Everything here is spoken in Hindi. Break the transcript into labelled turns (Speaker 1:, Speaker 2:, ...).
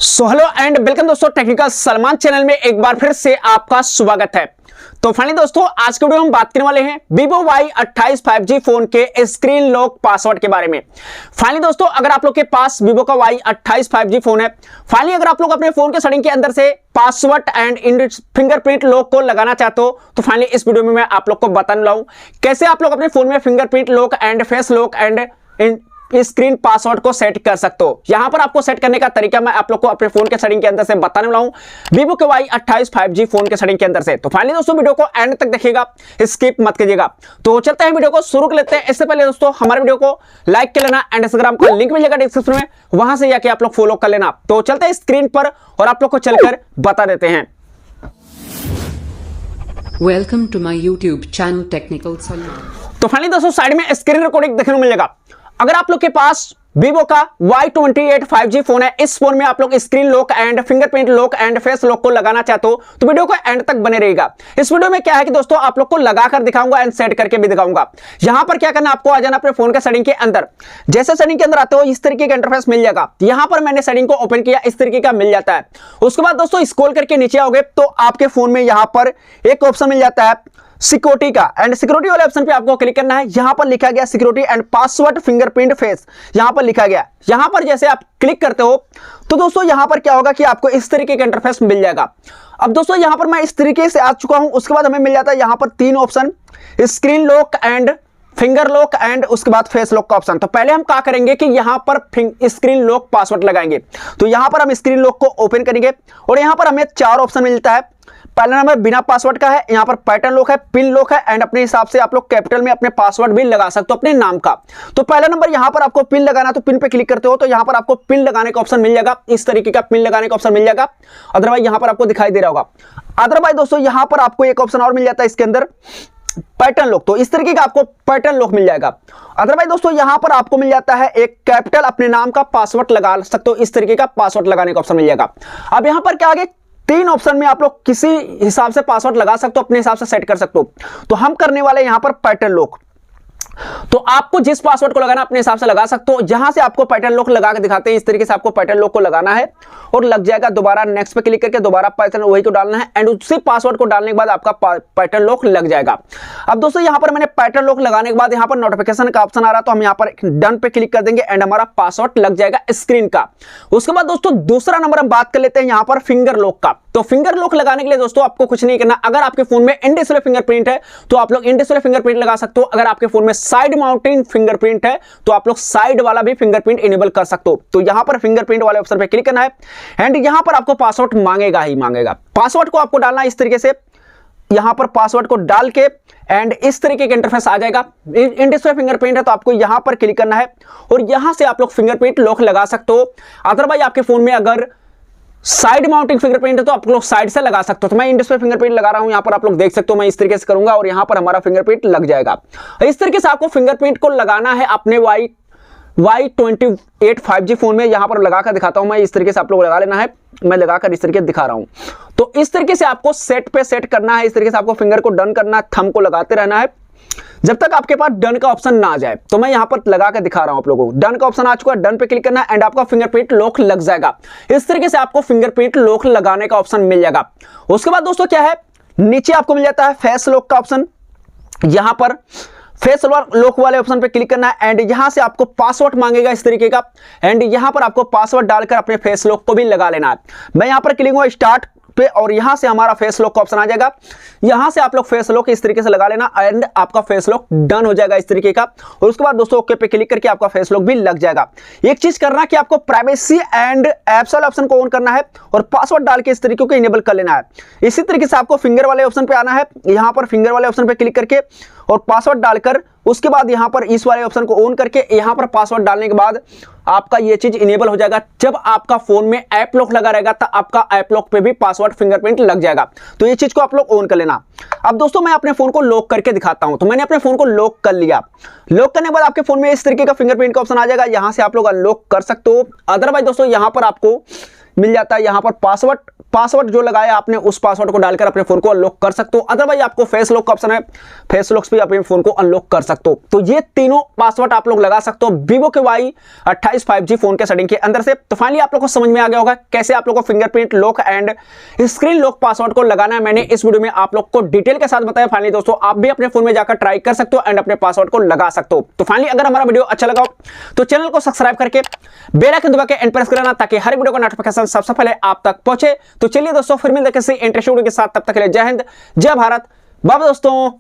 Speaker 1: सो हेलो एंड वेलकम दोस्तों, टेक्निकल सलमान चैनल में एक बार फिर से आपका स्वागत है। तो फाइनली दोस्तों, आज के वीडियो में बात करने वाले हैं Vivo Y28 5G फोन के स्क्रीन लॉक पासवर्ड के बारे में। फाइनली दोस्तों, अगर आप लोग के पास Vivo का Y28 5G फोन है, फाइनली अगर आप लोग अपने फोन के सेटिंग के अंदर से पासवर्ड एंड फिंगरप्रिंट लॉक को लगाना चाहते हो, तो फाइनली इस वीडियो में मैं आप लोग को बताने वाला हूं कैसे आप लोग अपने फोन में fingerprint lock and face lock and screen password को सेट कर सकते हो। यहां पर आपको सेट करने का तरीका मैं आप लोग को अपने फोन के सेटिंग के अंदर से बताने वाला हूं, Vivo के Y28 5G फोन के सेटिंग के अंदर से। तो फाइनली दोस्तों, वीडियो को एंड तक देखिएगा, स्किप मत कीजिएगा। तो चलते हैं, वीडियो को शुरू कर लेते हैं। इससे पहले दोस्तों, हमारे वीडियो को लाइक कर लेना एंड इंस्टाग्राम का लिंक मिलेगा डिस्क्रिप्शन में, वहां से जाके आप लोग फॉलो कर लेना। तो चलते हैं स्क्रीन पर और आप लोग को चलकर बता देते हैं।
Speaker 2: Welcome to my YouTube channel technical Salman.
Speaker 1: तो फाइनली दोस्तों, साइड में स्क्रीन रिकॉर्डिंग देखने को मिलेगा। अगर आप लोग के पास Vivo का Y28 5G फोन है, इस फोन में आप लोग screen lock and fingerprint lock and face lock को लगाना चाहते हो, तो वीडियो को एंड तक बने रहेगा। इस वीडियो में क्या है कि दोस्तों, आप लोग को लगाकर दिखाऊंगा एंड सेट करके भी दिखाऊंगा। यहां पर क्या करना, आपको आ जाना अपने फोन के सेटिंग के अंदर। जैसे सेटिंग के अंदर आते हो, इस तरीके का इंटरफेस मिल जाएगा। यहां पर मैंने सेटिंग को ओपन किया, इस तरीके का मिल जाता है। उसके बाद दोस्तों, स्क्रॉल करके नीचे आओगे तो आपके फोन में यहां पर एक ऑप्शन मिल जाता है सिक्योरिटी का, एंड सिक्योरिटी वाले ऑप्शन पे आपको क्लिक करना है। यहां पर लिखा गया security and password fingerprint face, यहां पर लिखा गया। यहां पर जैसे आप क्लिक करते हो तो दोस्तों, यहां पर क्या होगा कि आपको इस तरीके का इंटरफेस मिल जाएगा। अब दोस्तों, यहां पर मैं इस तरीके से आ चुका हूं। उसके बाद हमें मिल जाता है यहां पर तीन option, screen lock and finger lock and उसके बाद फेस लॉक का ऑप्शन। तो पहले हम क्या करेंगे कि यहां पर स्क्रीन लॉक पासवर्ड लगाएंगे। तो यहां पर हम स्क्रीन लॉक को ओपन करेंगे और यहां पर हमें चार ऑप्शन मिलता है। पहला नंबर बिना पासवर्ड का है, यहां पर पैटर्न लॉक है, पिन लॉक है एंड अपने हिसाब से आप लोग कैपिटल में अपने पासवर्ड भी लगा सकते हो अपने नाम का। तो पहला नंबर यहां पर आपको पिन लगाना, तो पिन पे क्लिक करते हो तो यहां पर आपको पिन लगाने का ऑप्शन मिल जाएगा। इस तरीके का पिन लगाने का ऑप्शन मिल जाएगा। अदरवाइज यहां पर आपको दिखाई दे रहा होगा। अदरवाइज दोस्तों, यहां पर आपको एक ऑप्शन और मिल जाता है इसके अंदर, पैटर्न लॉक। तो इस तरीके का आपको पैटर्न लॉक मिल जाएगा। अदरवाइज दोस्तों, यहां पर आपको मिल जाता है एक कैपिटल अपने नाम का पासवर्ड लगा सकते हो, इस तरीके का पासवर्ड लगाने का ऑप्शन मिल जाएगा। अब यहां पर क्या आगे तीन ऑप्शन में आप लोग किसी हिसाब से पासवर्ड लगा सकते हो, अपने हिसाब से सेट कर सकते हो। तो हम करने वाले यहां पर पैटर्न लॉक। तो आपको जिस पासवर्ड को लगाना अपने हिसाब से लगा सकते हो। यहां से आपको पैटर्न लॉक लगा के दिखाते हैं, इस तरीके से आपको पैटर्न लॉक को लगाना है और लग जाएगा। दोबारा नेक्स्ट पे क्लिक करके दोबारा पैटर्न वही को डालना है एंड उसी पासवर्ड को डालने के बाद आपका पैटर्न लॉक लग जाएगा। अब दोस्तों, यहां पर मैंने पैटर्न लॉक लगाने के बाद यहां पर नोटिफिकेशन का ऑप्शन आ रहा है, तो हम यहां पर डन पे क्लिक कर देंगे एंड हमारा पासवर्ड लग जाएगा स्क्रीन का। उसके बाद दोस्तों, दूसरा नंबर हम बात कर लेते हैं यहां पर फिंगर लॉक का। तो फिंगर लॉक लगाने के लिए दोस्तों आपको कुछ नहीं करना। अगर आपके फोन में इन डिस्प्ले फिंगरप्रिंट है तो आप लोग इन डिस्प्ले फिंगरप्रिंट लगा सकते हो। अगर आपके फोन में साइड माउंटिंग फिंगरप्रिंट है तो आप लोग साइड वाला भी फिंगरप्रिंट इनेबल कर सकते हो। तो यहां पर फिंगरप्रिंट वाले ऑप्शन पे क्लिक करना है एंड यहां पर आपको पासवर्ड मांगेगा ही मांगेगा। पासवर्ड को आपको डालना है इस तरीके से, यहां पर पासवर्ड को डाल के एंड इस तरीके का इंटरफेस आ जाएगा। इन डिस्प्ले फिंगरप्रिंट है तो आपको यहां पर क्लिक करना है और यहां से आप लोग फिंगरप्रिंट लॉक लगा सकते हो। अदरवाइज आपके फोन में अगर साइड माउंटिंग फिंगरप्रिंट है तो आप लोग साइड से लगा सकते हो। तो मैं इन डिस्प्ले फिंगरप्रिंट लगा रहा हूं, यहां पर आप लोग देख सकते हो। मैं इस तरीके से करूंगा और यहां पर हमारा फिंगरप्रिंट लग जाएगा। इस तरीके से आपको फिंगरप्रिंट को लगाना है अपने Y28 5G फोन में। यहां पर लगाकर दिखाता हूं मैं, इस तरीके से आप लोग लगा लेना है। मैं लगाकर इस तरीके से दिखा रहा हूं। तो इस तरीके से आपको सेट पे सेट करना है। इस तरीके से आपको फिंगर को डन करना है, थंब को लगाते रहना है जब तक आपके पास डन का ऑप्शन ना आ जाए। तो मैं यहां पर लगा के दिखा रहा हूं आप लोगों को। डन का ऑप्शन आ चुका है, डन पे क्लिक करना है एंड आपका फिंगरप्रिंट लॉक लग जाएगा। इस तरीके से आपको फिंगरप्रिंट लॉक लगाने का ऑप्शन मिल जाएगा। उसके बाद दोस्तों क्या है, नीचे आपको मिल जाता है फेस लॉक का ऑप्शन। यहां पर फेस लॉक वाले ऑप्शन पे क्लिक करना है एंड यहां से आपको पासवर्ड मांगेगा इस तरीके का एंड यहां पर आपको पासवर्ड डालकर अपने फेस लॉक को भी लगा लेना है। मैं यहां पर क्लिक करूंगा स्टार्ट पे और यहां से हमारा फेस लॉक का ऑप्शन आ जाएगा। यहां से आप लोग फेस लॉक इस तरीके से लगा लेना एंड आपका फेस लॉक डन हो जाएगा इस तरीके का। और उसके बाद दोस्तों ओके पे क्लिक करके आपका फेस लॉक भी लग जाएगा। एक चीज करना कि आपको प्राइवेसी एंड एप्स वाले ऑप्शन को ऑन करना है और पासवर्ड डाल के इस तरीके को इनेबल कर लेना है। इसी तरीके से आपको फिंगर वाले ऑप्शन पे आना है। यहां पर फिंगर वाले ऑप्शन पे क्लिक करके और पासवर्ड डालकर उसके बाद यहां पर इस वाले ऑप्शन को ऑन करके यहां पर पासवर्ड डालने के बाद आपका ये चीज इनेबल हो जाएगा। जब आपका फोन में ऐप लॉक लगा रहेगा तो आपका ऐप लॉक पे भी पासवर्ड फिंगरप्रिंट लग जाएगा। तो ये चीज को आप लोग ऑन कर लेना। अब दोस्तों, मैं अपने फोन को लॉक करके दिखाता हूं। तो मैंने अपने फोन को लॉक कर लिया। लॉक करने के बाद आपके फोन में इस तरीके का फिंगरप्रिंट का ऑप्शन आ जाएगा। यहां से आप लोग अनलॉक कर सकते हो। अदरवाइज दोस्तों, यहां पर आपको मिल जाता है। यहाँ पर पासवर्ड जो लगाया आपने उस पासवर्ड को डालकर अपने फोन को अनलॉक कर सकते हो। अदरवाइज आपको फेस लॉक का ऑप्शन है, फेस लॉक भी अपने फोन को अनलॉक कर सकते हो। तो ये तीनों पासवर्ड आप लोग लगा सकते हो Vivo के Y28 5G फोन के सेटिंग के अंदर से। तो फाइनली आप लोग को समझ में आ गया होगा कैसे आप लोग को fingerprint lock and screen lock password को लगाना है। मैंने इस वीडियो में आप लोग को डिटेल के साथ बताया। फाइनली दोस्तों आप भी अपने फोन में जाकर ट्राई कर सकते हो एंड अपने पासवर्ड को लगा सकते हो। तो फाइनली अगर हमारा वीडियो अच्छा लगा हो तो चैनल को सब्सक्राइब करके बेल आइकन दबा के एंड प्रेस करना ताकि हर वीडियो का नोटिफिकेशन सबसे पहले आप तक पहुंचे। तो चलिए दोस्तों फिर मिलते हैं किसी इंटरेस्टिंग वीडियो के साथ, तब तक के लिए जय हिंद, जय भारत, बाय दोस्तों।